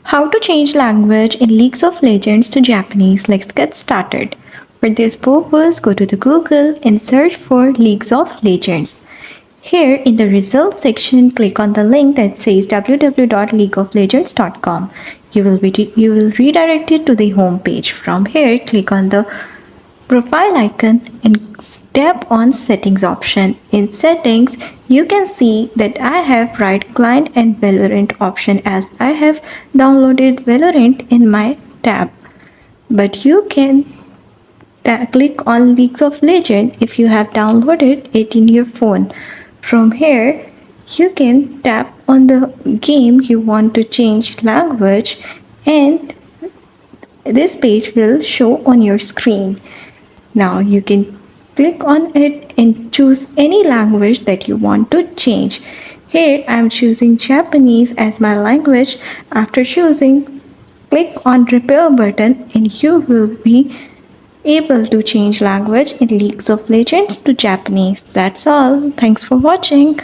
How to change language in League of Legends to Japanese. Let's get started. For this purpose, go to the Google and search for League of Legends. Here in the results section, click on the link that says www.leagueoflegends.com. You will be redirected to the home page. From here, click on the profile icon and tap on settings option. In settings, you can see that I have right client and Valorant option as I have downloaded Valorant in my tab. But you can click on League of Legends if you have downloaded it in your phone. From here, you can tap on the game you want to change language and this page will show on your screen. Now you can click on it and choose any language that you want to change. Here I am choosing Japanese as my language. After choosing, click on repair button and you will be able to change language in League of Legends to Japanese. That's all. Thanks for watching.